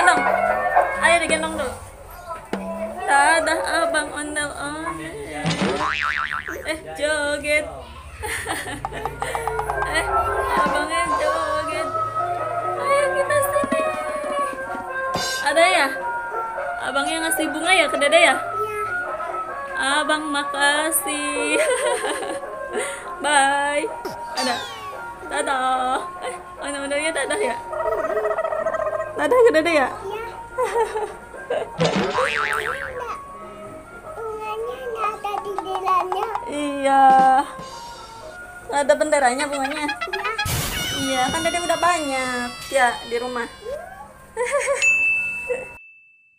dong. Ayo digendong dulu. Dadah abang ondel-ondel. Joget. Abangnya joget. Ayo kita sini. Ada ya? Abangnya ngasih bunga ya ke Dede ya? Abang makasih. Bye. Ada. Dadah. Ondel-ondelnya dadah ya? Dadah ke Dede ya? Bunganya ada di dalamnya. Iya. Ada benderanya bunganya. Iya, kan Dede udah banyak ya di rumah.